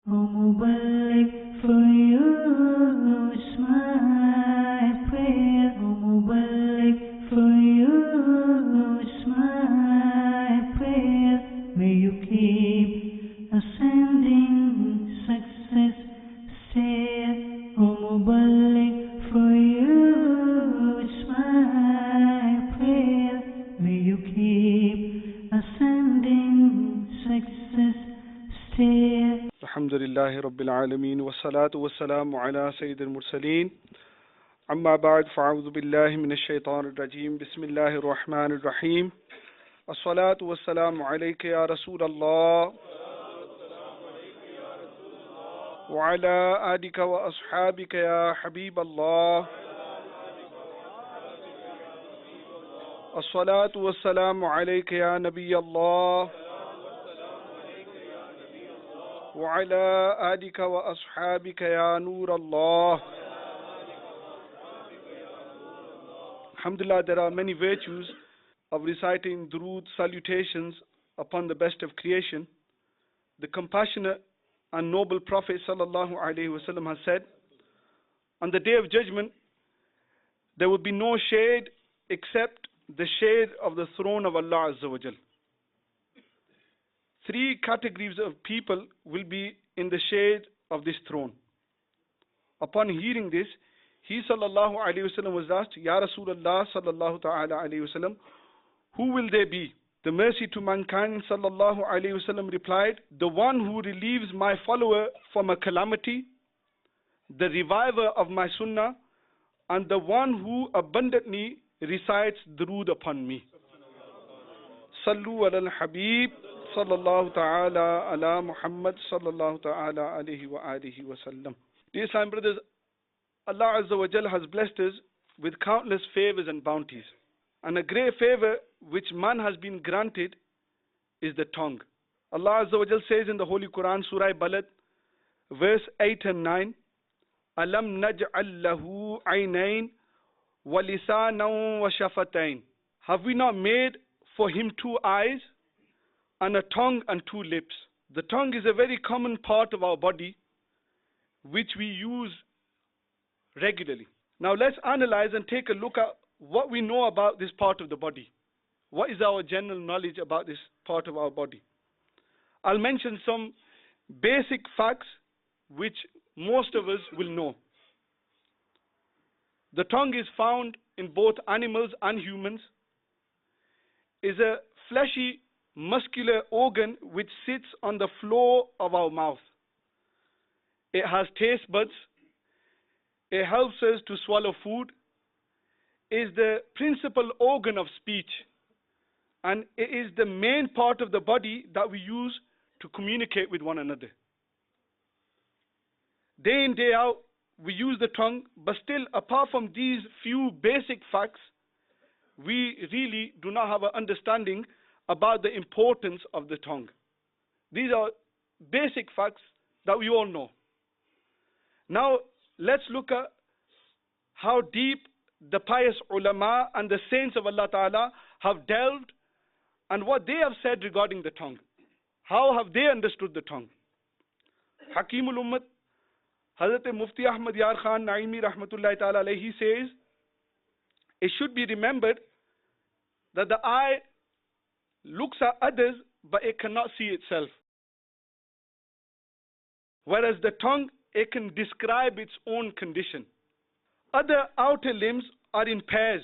O Mubarak, for you is my prayer. O Mubarak, for you is my prayer. May you keep ascending success stair. O Mubarak, for you is my prayer. May you keep ascending success stair. الحمد لله رب العالمين والصلاة والسلام على سيد المرسلين أما بعد فأعوذ بالله من الشيطان الرجيم بسم الله الرحمن الرحيم الصلاة والسلام عليك يا رسول الله وعلى آلك وأصحابك يا حبيب الله الصلاة والسلام عليك يا نبي الله وعلى آلك وأصحابك يا نور الله. Alhamdulillah, there are many virtues of reciting durood salutations upon the best of creation. The compassionate and noble Prophet sallallahu alaihi wasallam has said, on the day of judgment there will be no shade except the shade of the throne of Allah Azza wa Jal. Three categories of people will be in the shade of this throne. Upon hearing this, he sallallahu alayhi wasallam was asked, Ya Rasulullah sallallahu ta'ala alayhi wasallam, who will they be? The mercy to mankind sallallahu alayhi wasallam replied, the one who relieves my follower from a calamity, the reviver of my sunnah, and the one who abundantly recites durood upon me. Sallu ala al-Habib sallallahu ta'ala ala Muhammad sallallahu ta'ala alayhi wa alihi wa sallam. Dear Islam brothers, Allah Azza wa Jal has blessed us with countless favors and bounties. And a great favor which man has been granted is the tongue. Allah Azza wa Jal says in the Holy Quran, Surah Balad, verse 8 and 9, Alam naj'al lahu aynayn wa lisanan wa shafatayn. Have we not made for him two eyes and a tongue and two lips? The tongue is a very common part of our body which we use regularly. Now let's analyze and take a look at what we know about this part of the body. What is our general knowledge about this part of our body? I'll mention some basic facts which most of us will know. The tongue is found in both animals and humans. Is a fleshy muscular organ which sits on the floor of our mouth. It has taste buds. It helps us to swallow food. Is the principal organ of speech, and it is the main part of the body that we use to communicate with one another. Day in, day out, we use the tongue, but still, apart from these few basic facts, we really do not have an understanding about the importance of the tongue. These are basic facts that we all know. Now, let's look at how deep the pious ulama and the saints of Allah Ta'ala have delved and what they have said regarding the tongue. How have they understood the tongue? Hakimul Ummat, Hazrat Mufti Ahmad Yar Khan Naimi Rahmatullahi Ta'ala alayhi says, it should be remembered that the eye looks at others, but it cannot see itself. Whereas the tongue, it can describe its own condition. Other outer limbs are in pairs.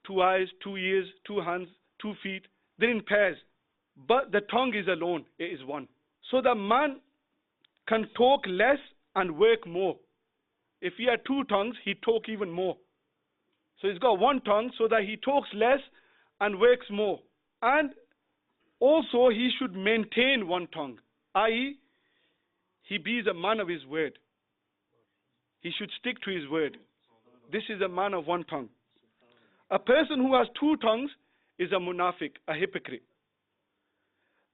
2 eyes, 2 ears, 2 hands, 2 feet. They're in pairs. But the tongue is alone. It is one. So the man can talk less and work more. If he had 2 tongues, he'd talk even more. So he's got 1 tongue so that he talks less and works more. And also he should maintain 1 tongue, i.e., he be a man of his word. He should stick to his word. This is a man of 1 tongue. A person who has 2 tongues is a munafiq, a hypocrite.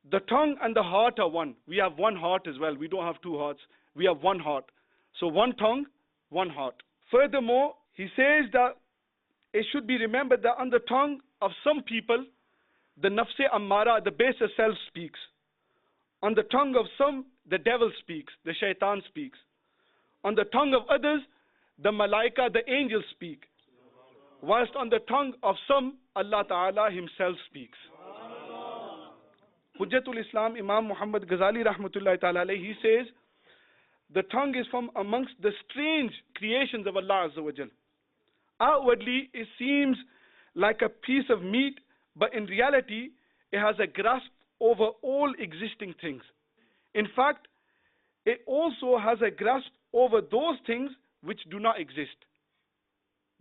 The tongue and the heart are one. We have 1 heart as well. We don't have 2 hearts. We have 1 heart. So 1 tongue, 1 heart. Furthermore, he says that it should be remembered that on the tongue of some people, the nafse ammara, the baser self speaks. On the tongue of some, the devil speaks, the shaitan speaks. On the tongue of others, the malaika, the angels speak. Whilst on the tongue of some, Allah Ta'ala himself speaks. Hujjatul Islam Imam Muhammad Ghazali Rahmatullahi Ta'ala alayhi, he says, the tongue is from amongst the strange creations of Allah Azza wa Jal. Outwardly, it seems like a piece of meat, but in reality, it has a grasp over all existing things. In fact, it also has a grasp over those things which do not exist,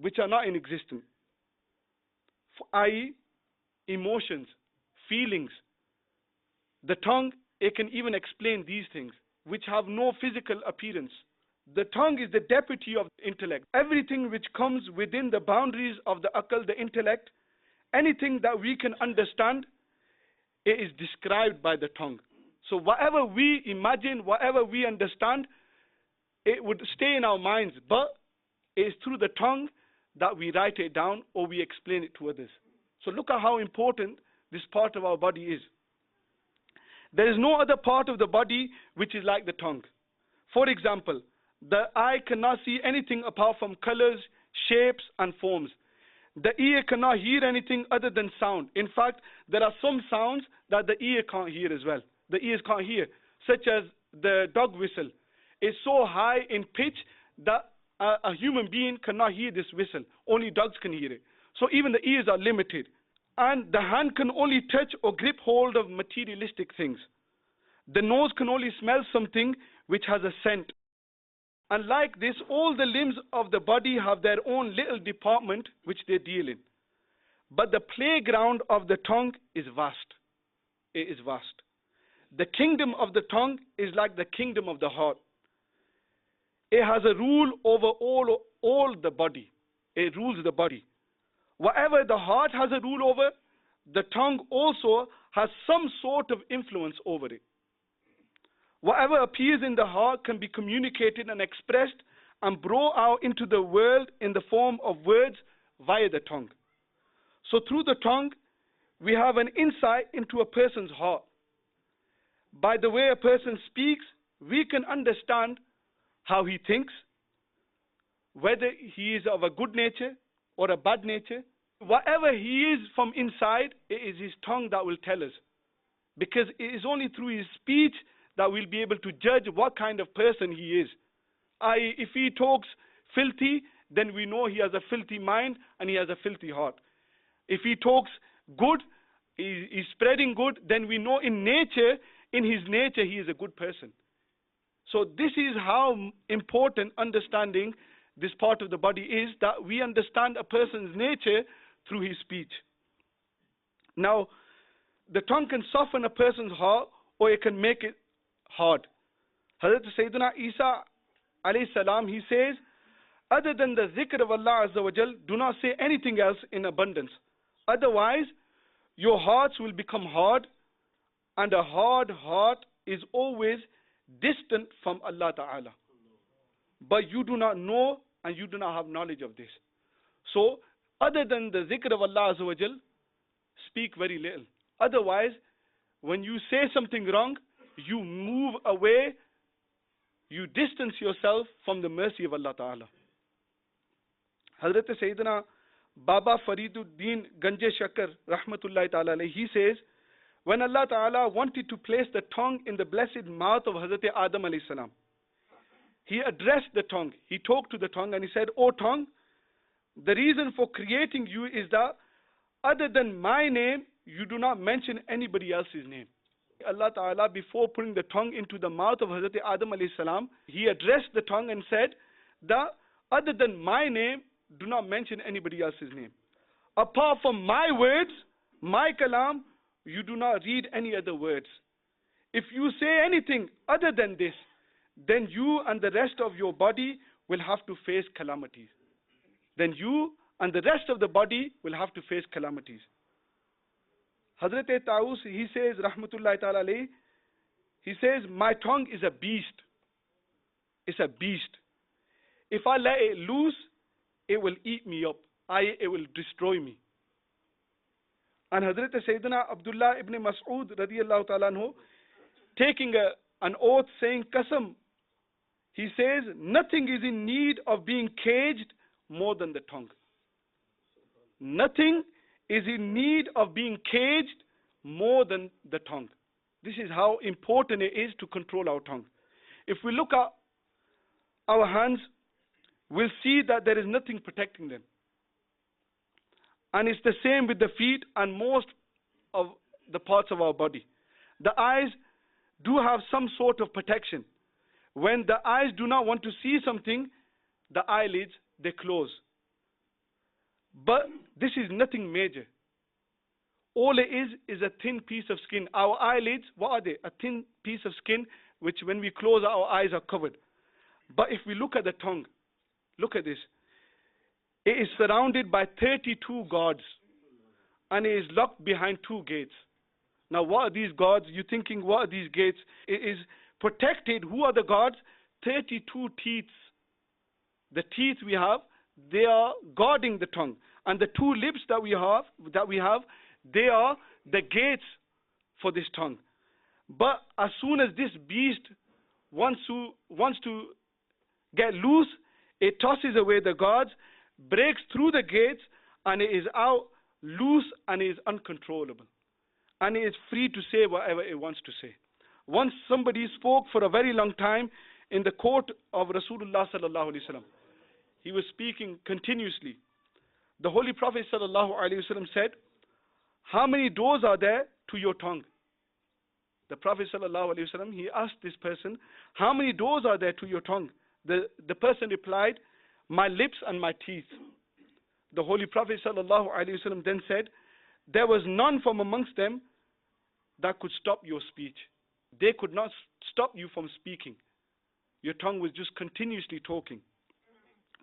which are not in existence, i.e., emotions, feelings. The tongue, it can even explain these things, which have no physical appearance. The tongue is the deputy of the intellect. Everything which comes within the boundaries of the akal, the intellect, anything that we can understand, it is described by the tongue. So whatever we imagine, whatever we understand, it would stay in our minds, but it is through the tongue that we write it down or we explain it to others. So look at how important this part of our body is. There is no other part of the body which is like the tongue. For example, the eye cannot see anything apart from colors, shapes, and forms. The ear cannot hear anything other than sound. In fact, there are some sounds that the ear can't hear as well. The ears can't hear, such as the dog whistle. It's so high in pitch that a human being cannot hear this whistle. Only dogs can hear it. So even the ears are limited. And the hand can only touch or grip hold of materialistic things. The nose can only smell something which has a scent. And like this, all the limbs of the body have their own little department which they deal in. But the playground of the tongue is vast. It is vast. The kingdom of the tongue is like the kingdom of the heart. It has a rule over all the body. It rules the body. Whatever the heart has a rule over, the tongue also has some sort of influence over it. Whatever appears in the heart can be communicated and expressed and brought out into the world in the form of words via the tongue. So through the tongue, we have an insight into a person's heart. By the way a person speaks, we can understand how he thinks, whether he is of a good nature or a bad nature. Whatever he is from inside, it is his tongue that will tell us. Because it is only through his speech that we'll be able to judge what kind of person he is. I.e., if he talks filthy, then we know he has a filthy mind and he has a filthy heart. If he talks good, he's spreading good, then we know in his nature, he is a good person. So this is how important understanding this part of the body is, that we understand a person's nature through his speech. Now, the tongue can soften a person's heart or it can make it hard. Hazrat Sayyidina Isa alayhi salam, he says, other than the zikr of Allah Azza wa Jal, do not say anything else in abundance. Otherwise, your hearts will become hard, and a hard heart is always distant from Allah Ta'ala. But you do not know and you do not have knowledge of this. So, other than the zikr of Allah Azza wa Jal, speak very little. Otherwise, when you say something wrong, you move away, you distance yourself from the mercy of Allah Ta'ala. Hazrat Sayyidina Baba Fariduddin Ganje Shakar Rahmatullahi Ta'ala, he says, when Allah Ta'ala wanted to place the tongue in the blessed mouth of Hazrat Adam alayhi salam, he addressed the tongue. He talked to the tongue and he said, O tongue, the reason for creating you is that other than my name, you do not mention anybody else's name. Allah Ta'ala, before putting the tongue into the mouth of Hazrat Adam alayhi salam, he addressed the tongue and said that other than my name, do not mention anybody else's name. Apart from my words, my kalam, you do not read any other words. If you say anything other than this, then you and the rest of your body will have to face calamities. Then you and the rest of the body will have to face calamities. Hazrat Taus, he says, Rahmatullahi Ta'ala alayhi, he says, my tongue is a beast. It's a beast. If I let it loose, it will eat me up. It will destroy me. And Hazrat Sayyidina Abdullah ibn Mas'ud radiyallahu ta'ala anhu, taking an oath saying qasam. He says, nothing is in need of being caged more than the tongue. Nothing is in need of being caged more than the tongue. This is how important it is to control our tongue. If we look at our hands, we'll see that there is nothing protecting them. And it's the same with the feet and most of the parts of our body. The eyes do have some sort of protection. When the eyes do not want to see something, the eyelids, they close. But this is nothing major. All it is a thin piece of skin. Our eyelids, what are they? A thin piece of skin which when we close our eyes are covered. But if we look at the tongue, look at this. It is surrounded by 32 guards and it is locked behind 2 gates. Now what are these guards? You're thinking, what are these gates? It is protected. Who are the guards? 32 teeth. The teeth we have, they are guarding the tongue. And the 2 lips that we have, they are the gates for this tongue. But as soon as this beast wants to get loose, it tosses away the guards, breaks through the gates, and it is out loose and is uncontrollable. And it is free to say whatever it wants to say. Once somebody spoke for a very long time in the court of Rasulullah sallallahu alaihi wasallam. He was speaking continuously. The Holy Prophet sallallahu alaihi wasallam said, how many doors are there to your tongue? The Prophet sallallahu alaihi wasallam, he asked this person, how many doors are there to your tongue? The person replied, my lips and my teeth. The Holy Prophet sallallahu alaihi wasallam then said, there was none from amongst them that could stop your speech. They could not stop you from speaking. Your tongue was just continuously talking.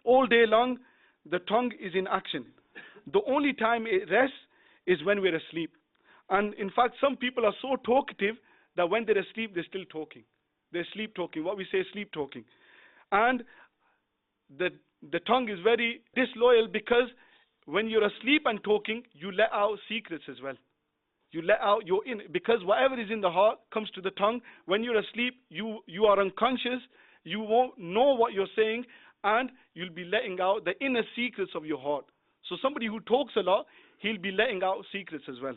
All day long, the tongue is in action. The only time it rests is when we're asleep. And in fact, some people are so talkative that when they're asleep, they're still talking. They're sleep talking, what we say sleep talking. And the tongue is very disloyal because when you're asleep and talking, you let out secrets as well. You let out because whatever is in the heart comes to the tongue. When you're asleep, you are unconscious, you won't know what you're saying, and you'll be letting out the inner secrets of your heart. So somebody who talks a lot, he'll be letting out secrets as well.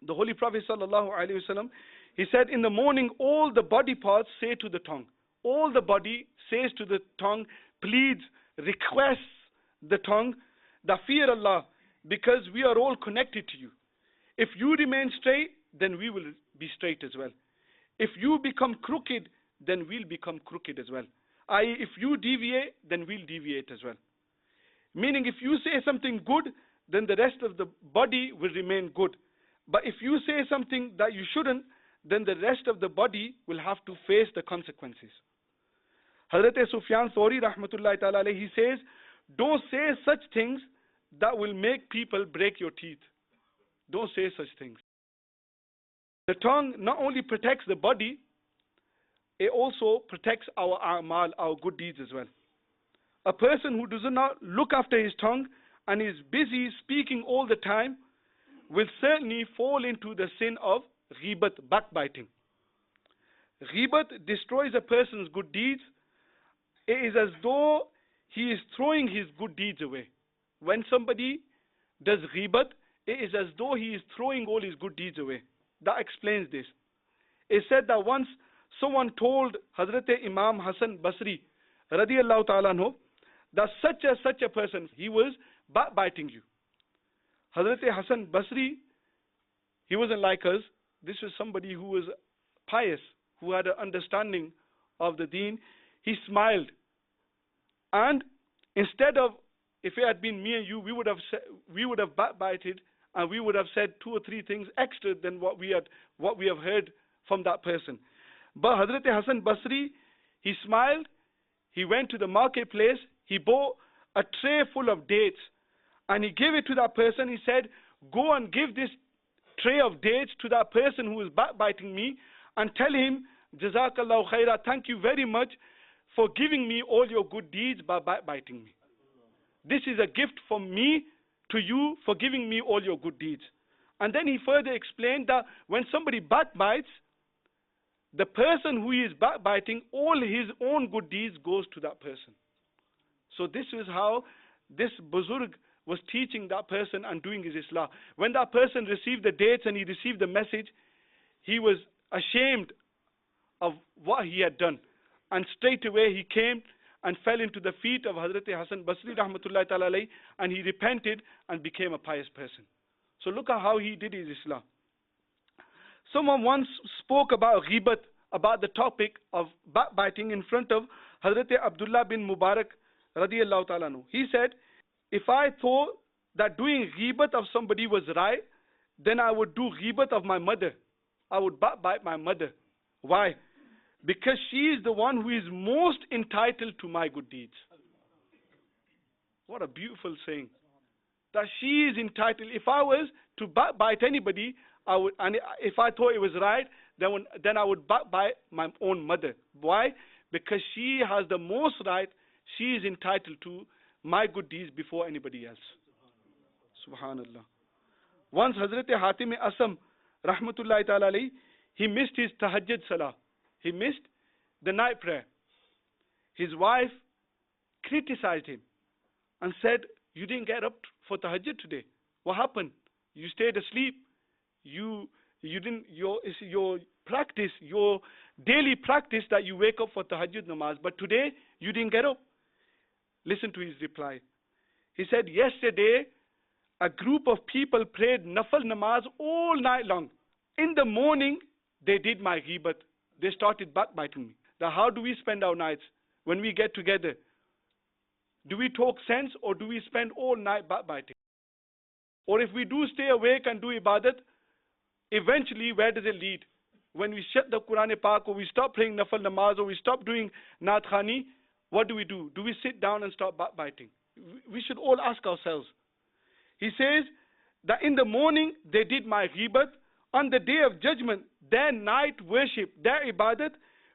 The Holy Prophet sallallahu alaihi wasallam, he said, in the morning, all the body parts say to the tongue. All the body says to the tongue, pleads, requests the tongue, that fear Allah, because we are all connected to you. If you remain straight, then we will be straight as well. If you become crooked, then we'll become crooked as well. I.e., if you deviate, then we'll deviate as well. Meaning, if you say something good, then the rest of the body will remain good. But if you say something that you shouldn't, then the rest of the body will have to face the consequences. Hazrat Sufyan Thawri rahmatullahi ta'ala alayhi, he says, don't say such things that will make people break your teeth. Don't say such things. The tongue not only protects the body, it also protects our a'mal, our good deeds as well. A person who does not look after his tongue and is busy speaking all the time will certainly fall into the sin of ghibat, backbiting. Ghibat destroys a person's good deeds. It is as though he is throwing his good deeds away. When somebody does ghibat, it is as though he is throwing all his good deeds away. That explains this. It said that once someone told Hazrat Imam Hassan Basri radiyallahu ta'ala anhu that such a person, he was backbiting you. Hazrat Hassan Basri, he wasn't like us. This was somebody who was pious, who had an understanding of the deen. He smiled. And instead of, if it had been me and you, we would have backbited and we would have said 2 or 3 things extra than what we have heard from that person. But Hazrat Hassan Basri, he smiled, he went to the marketplace, he bought a tray full of dates and he gave it to that person. He said, go and give this tray of dates to that person who is backbiting me and tell him, Jazakallahu khaira, thank you very much for giving me all your good deeds by backbiting me. This is a gift from me to you for giving me all your good deeds. And then he further explained that when somebody backbites, the person who is backbiting, all his own good deeds goes to that person. So this is how this Buzurg was teaching that person and doing his Islah. When that person received the dates and he received the message, he was ashamed of what he had done. And straight away he came and fell into the feet of Hazrat Hasan Basri rahmatullahi ta'ala alayhi, and he repented and became a pious person. So look at how he did his Islah. Someone once spoke about ghibat, about the topic of backbiting in front of Hazrat Abdullah bin Mubarak radiyallahu ta'ala anhu. He said, if I thought that doing ghibat of somebody was right, then I would do ghibat of my mother. I would backbite my mother. Why? Because she is the one who is most entitled to my good deeds. What a beautiful saying. That she is entitled. If I was to backbite anybody, I would, and if I thought it was right, then I would backbite my own mother. Why? Because she has the most right. She is entitled to my good deeds before anybody else. Subhanallah. Once Hazrat Hatim Asam rahmatullahi ta'ala alayhi, he missed his tahajjud salah. He missed the night prayer. His wife criticized him and said, you didn't get up for tahajjud today. What happened? You stayed asleep. You didn't, your practice, your daily practice that you wake up for tahajjud namaz, but today you didn't get up. Listen to his reply. He said, yesterday a group of people prayed nafal namaz all night long. In the morning they did my ghibat. They started backbiting me. Now how do we spend our nights when we get together? Do we talk sense, or do we spend all night backbiting? Or if we do stay awake and do ibadat, eventually where does it lead? When we shut the Quran Pak, or we stop praying nafal namaz, or we stop doing naat khani, what do? Do we sit down and start backbiting? We should all ask ourselves. He says that in the morning they did my ghibat. On the day of judgment, their night worship, their ibadat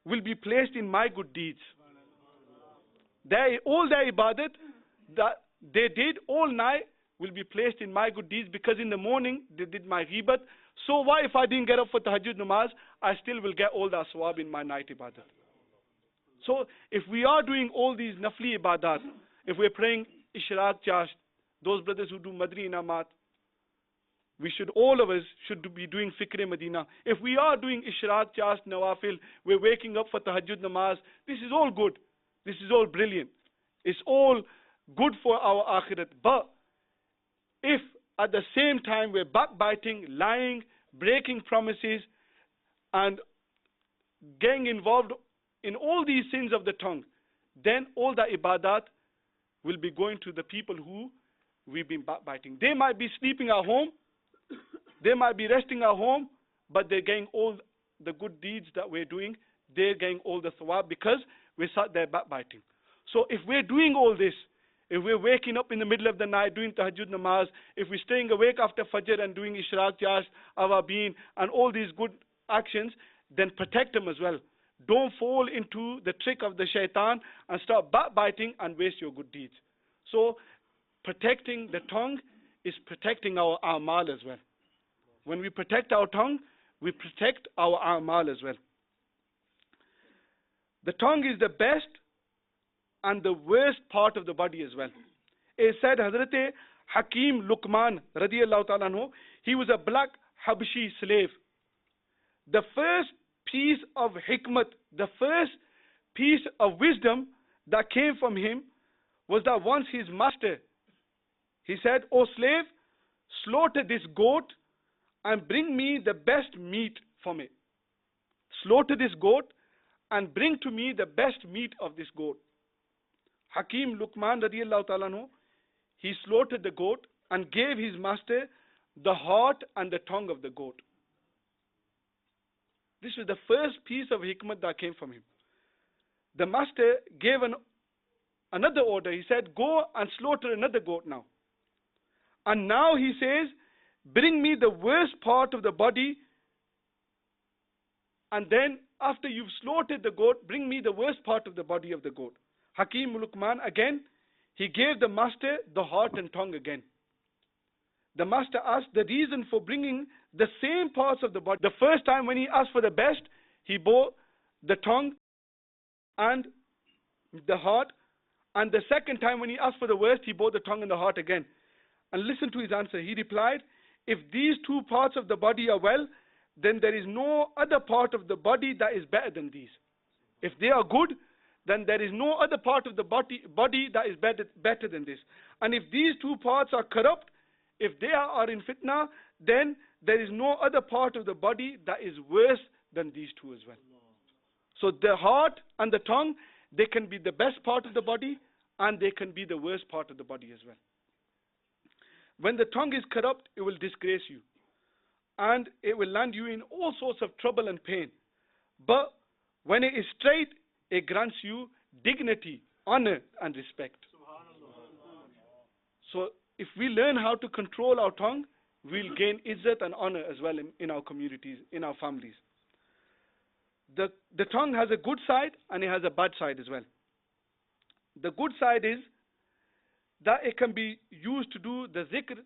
will be placed in my good deeds. All their ibadat that they did all night will be placed in my good deeds, because in the morning they did my ghibat. So why if I didn't get up for tahajjud namaz, I still will get all the sawab in my night ibadat. So if we are doing all these nafli ibadat, if we're praying Ishraq Chasht, those brothers who do Madri Inamat, all of us should be doing Fikr Medina. If we are doing Ishraq Chasht Nawafil, we're waking up for tahajjud namaz, this is all good. This is all brilliant. It's all good for our akhirat. But if at the same time we're backbiting, lying, breaking promises, and getting involved in all these sins of the tongue, then all the ibadat will be going to the people who we've been backbiting. They might be sleeping at home, they might be resting at home, but they're getting all the good deeds that we're doing. They're getting all the thawab because we sat there backbiting. So if we're doing all this, if we're waking up in the middle of the night doing tahajjud namaz, if we're staying awake after fajr and doing ishraq chasht, awabin, and all these good actions, then protect them as well. Don't fall into the trick of the shaitan and start backbiting and waste your good deeds. So protecting the tongue is protecting our a'mal as well. When we protect our tongue, we protect our a'mal as well. The tongue is the best and the worst part of the body as well. It said Hazrat Hakim Luqman radiyallahu ta'ala anhu, he was a black Habshi slave. The first piece of hikmat, the first piece of wisdom that came from him was that once his master, he said, "O slave, slaughter this goat and bring me the best meat from it." Slaughter this goat and bring to me the best meat of this goat. Hakim Luqman radiyallahu ta'ala anhu, he slaughtered the goat and gave his master the heart and the tongue of the goat. This was the first piece of hikmat that came from him. The master gave another order. He said, "Go and slaughter another goat now." And now he says, "Bring me the worst part of the body, and then after you've slaughtered the goat, bring me the worst part of the body of the goat." Hakim Luqman again, he gave the master the heart and tongue again. The master asked the reason for bringing the same parts of the body. The first time when he asked for the best, he bore the tongue and the heart. And the second time when he asked for the worst, he bore the tongue and the heart again. And listen to his answer. He replied, if these two parts of the body are well, then there is no other part of the body that is better than these. If they are good, then there is no other part of the body that is better than this. And if these two parts are corrupt, if they are in fitna, then there is no other part of the body that is worse than these two as well. So the heart and the tongue, they can be the best part of the body and they can be the worst part of the body as well. When the tongue is corrupt, it will disgrace you and it will land you in all sorts of trouble and pain. But when it is straight, it grants you dignity, honor and respect. So if we learn how to control our tongue, we'll gain izzat and honor as well in our communities, in our families. The tongue has a good side and it has a bad side as well. The good side is that it can be used to do the zikr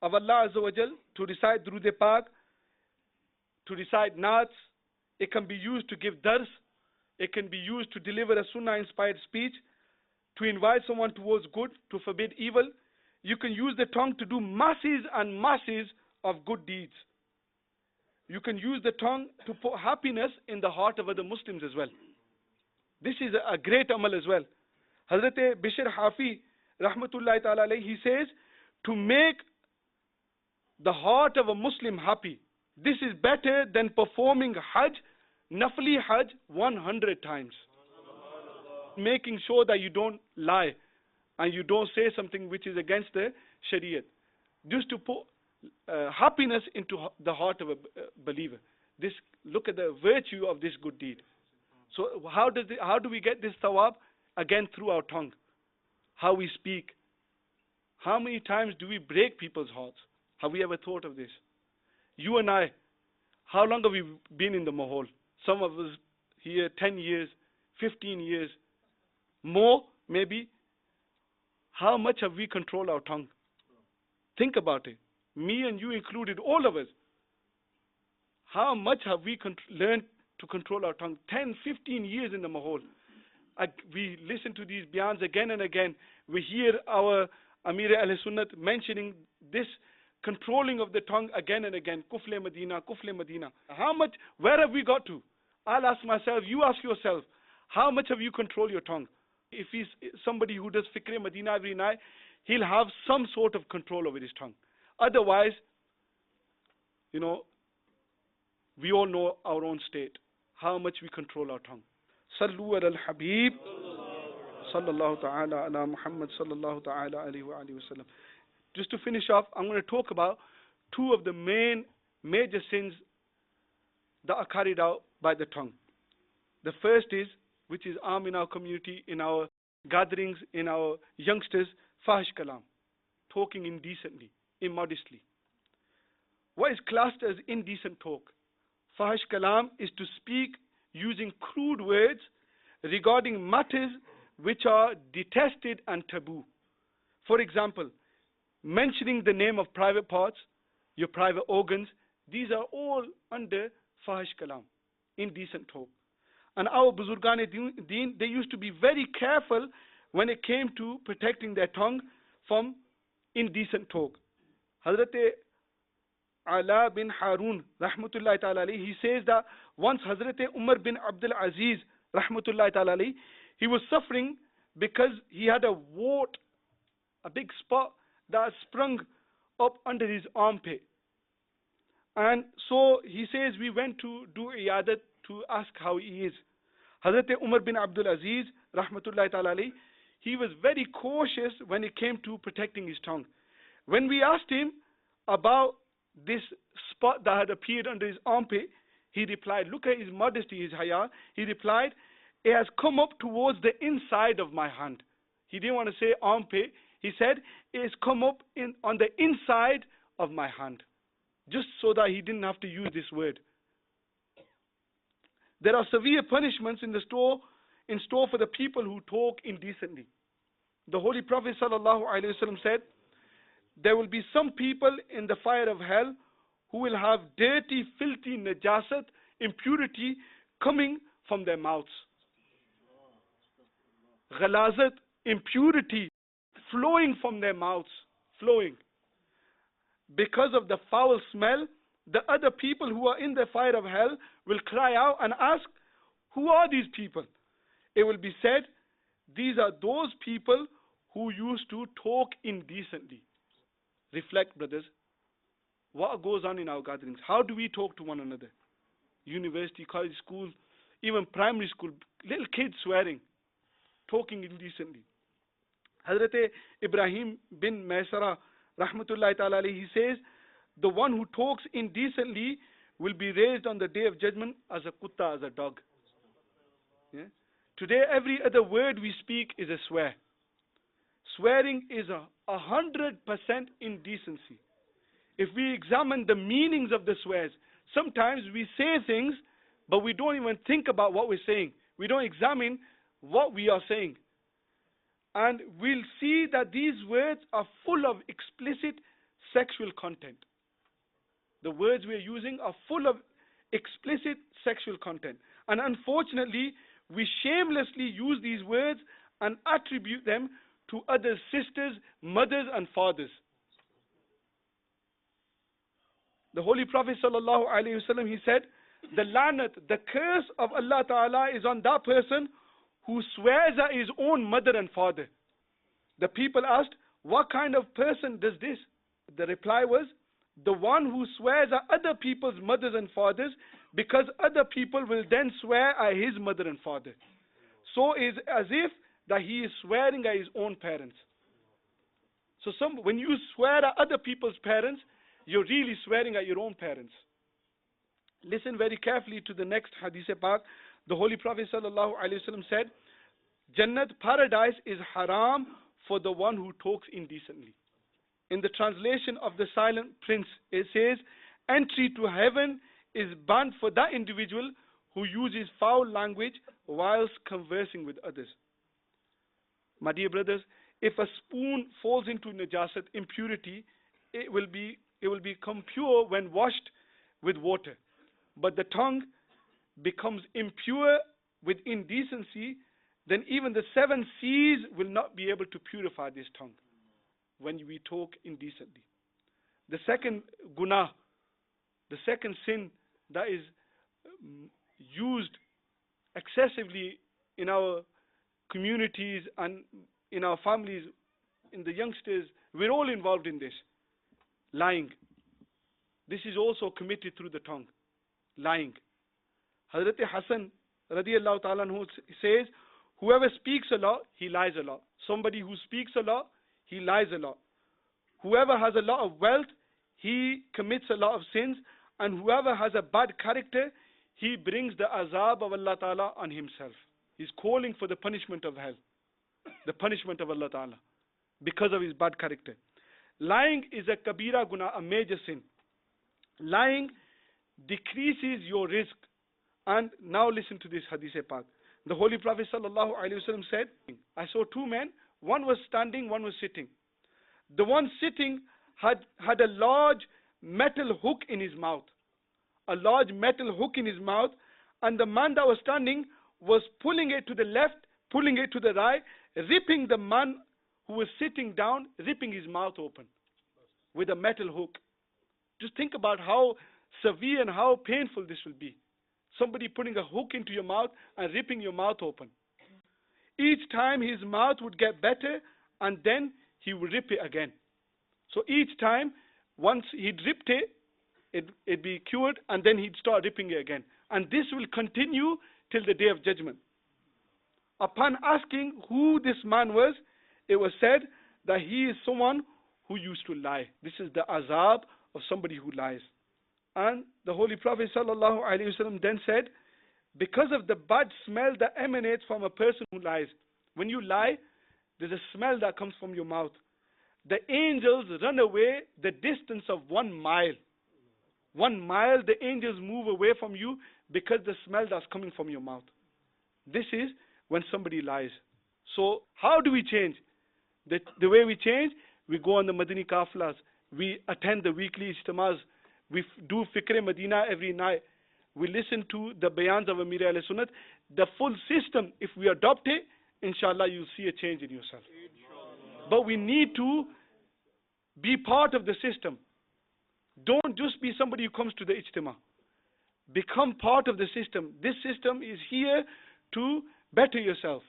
of Allah Azza wa Jal, to recite Durood Pak, to recite Naats. It can be used to give dars. It can be used to deliver a sunnah-inspired speech, to invite someone towards good, to forbid evil. You can use the tongue to do masses and masses of good deeds. You can use the tongue to put happiness in the heart of other Muslims as well. This is a great amal as well. Hazrat Bishr Hafi, rahmatullahi ta'ala alayhi, he says, to make the heart of a Muslim happy, this is better than performing Hajj, Nafli Hajj 100 times. Making sure that you don't lie and you don't say something which is against the Shariat. Just to put happiness into the heart of a believer. Look at the virtue of this good deed. So how do we get this thawab? Again, through our tongue. How we speak. How many times do we break people's hearts? Have we ever thought of this? You and I, how long have we been in the mahal? Some of us here 10 years, 15 years, more maybe. How much have we controlled our tongue? Think about it. Me and you included, all of us. How much have we learned to control our tongue? 10, 15 years in the mahal. We listen to these bayans again and again. We hear our Amir al-Sunnat mentioning this controlling of the tongue again and again. Kufle Medina, Kufle Medina. How much, where have we got to? I'll ask myself, you ask yourself, how much have you controlled your tongue? If he's somebody who does Fikr Medina every night, he'll have some sort of control over his tongue. Otherwise, we all know our own state, how much we control our tongue. Sallu ala al-Habib, sallallahu ta'ala ala Muhammad, sallallahu ta'ala alayhi wa sallam. Just to finish off, I'm going to talk about two of the major sins that are carried out by the tongue. The first is, which is armed in our community, in our gatherings, in our youngsters, fahish kalam, talking indecently, immodestly. What is classed as indecent talk? Fahish kalam is to speak using crude words regarding matters which are detested and taboo. For example, mentioning the name of private parts, your private organs, these are all under fahish kalam, indecent talk. And our Buzurgan-e-Deen, they used to be very careful when it came to protecting their tongue from indecent talk. Hazrat Ala bin Harun, rahmatullahi ta'ala alayhi, he says that once Hazrat Umar bin Abdul Aziz, rahmatullahi ta'ala alayhi, he was suffering because he had a wart, a big spot that sprung up under his armpit. And so he says we went to do iyadat to ask how he is. Hazrat Umar bin Abdul Aziz, rahmatullahi ta'ala alayhi, he was very cautious when it came to protecting his tongue. When we asked him about this spot that had appeared under his armpit, he replied, look at his modesty, his haya. He replied, it has come up towards the inside of my hand. He didn't want to say armpit. He said, it has come up on the inside of my hand. Just so that he didn't have to use this word. There are severe punishments in store for the people who talk indecently. The Holy Prophet ﷺ said, there will be some people in the fire of hell who will have dirty, filthy, najasat, impurity coming from their mouths. Ghalazat, impurity, flowing from their mouths, flowing. Because of the foul smell, the other people who are in the fire of hell will cry out and ask, who are these people? It will be said, these are those people who used to talk indecently. Reflect, brothers. What goes on in our gatherings? How do we talk to one another? University, college, school, even primary school, little kids swearing, talking indecently. Hazrat Ibrahim bin Maysara, rahmatullahi ta'ala, he says, the one who talks indecently will be raised on the day of judgment as a kutta, as a dog. Yeah? Today, every other word we speak is a swear. Swearing is 100% indecency. If we examine the meanings of the swears, sometimes we say things, but we don't even think about what we're saying. We don't examine what we are saying. And we'll see that these words are full of explicit sexual content. The words we're using are full of explicit sexual content. And unfortunately, we shamelessly use these words and attribute them to other sisters, mothers, and fathers. The Holy Prophet sallallahu alaihi wasallam, he said, the lanat, the curse of Allah Ta'ala is on that person who swears at his own mother and father. The people asked, what kind of person does this? The reply was, the one who swears at other people's mothers and fathers, because other people will then swear at his mother and father. So it's as if that he is swearing at his own parents. So when you swear at other people's parents, you're really swearing at your own parents. Listen very carefully to the next hadith pak. The Holy Prophet sallallahu alaihi wasallam said, Jannat, paradise, is haram for the one who talks indecently. In the translation of the Silent Prince, it says, entry to heaven is banned for that individual who uses foul language whilst conversing with others. My dear brothers, if a spoon falls into najasat, impurity, it will become pure when washed with water. But the tongue becomes impure with indecency, then even the 7 seas will not be able to purify this tongue when we talk indecently. The second gунah, the second sin that is used excessively in our communities and in our families, in the youngsters, we're all involved in this. Lying. This is also committed through the tongue. Lying. Hazrat Hassan radiallahu ta'ala anhu says, whoever speaks a lot, he lies a lot. Somebody who speaks a lot, he lies a lot. Whoever has a lot of wealth, he commits a lot of sins. And whoever has a bad character, he brings the azab of Allah Ta'ala on himself. He's calling for the punishment of hell. The punishment of Allah Ta'ala. Because of his bad character. Lying is a kabira guna, a major sin. Lying decreases your risk. And now listen to this hadith pak. The Holy Prophet sallallahu alaihi wasallam said, I saw 2 men, one was standing, one was sitting. The one sitting had a large metal hook in his mouth. A large metal hook in his mouth, and the man that was standing was pulling it to the left, pulling it to the right, ripping the man who was sitting down, ripping his mouth open with a metal hook. Just think about how severe and how painful this will be. Somebody putting a hook into your mouth and ripping your mouth open. Each time his mouth would get better, and then he would rip it again. So each time, once he'd ripped it, it'd be cured, and then he'd start ripping it again. And this will continue till the day of judgment. Upon asking who this man was, it was said that he is someone who used to lie. This is the azab of somebody who lies. And the Holy Prophet sallallahu alaihi wasallam then said, because of the bad smell that emanates from a person who lies. When you lie, there's a smell that comes from your mouth. The angels run away the distance of 1 mile. 1 mile, the angels move away from you because the smell that's coming from your mouth. This is when somebody lies. So how do we change? The way we change, we go on the Madani Kafilas, we attend the weekly ijtimas, we do Fikr Medina every night, we listen to the bayans of Amir al-Sunnat, the full system, if we adopt it, inshallah, you'll see a change in yourself. But we need to be part of the system. Don't just be somebody who comes to the ijtima. Become part of the system. This system is here to better yourself.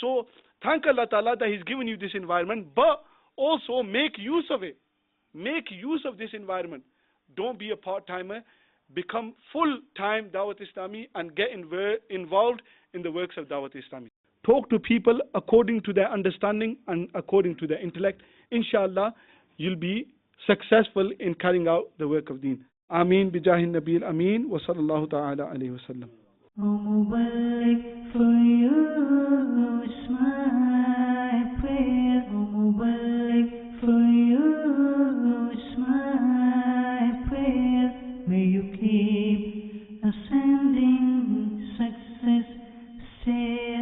So thank Allah Ta'ala that He's given you this environment, but also make use of it. Make use of this environment. Don't be a part-timer. Become full-time Dawat Islami and get involved in the works of Dawat Islami. Talk to people according to their understanding and according to their intellect. Inshallah, you'll be successful in carrying out the work of Deen. Ameen bijahin Nabil Ameen wa sallallahu ta'ala alayhi wa sallam. O Mubarak, for you is my prayer. O Mubarak, for you is my prayer. May you keep ascending success stair.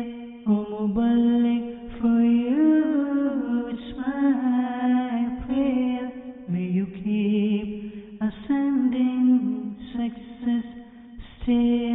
O Mubarak, for you is my prayer. May you keep ascending success stair.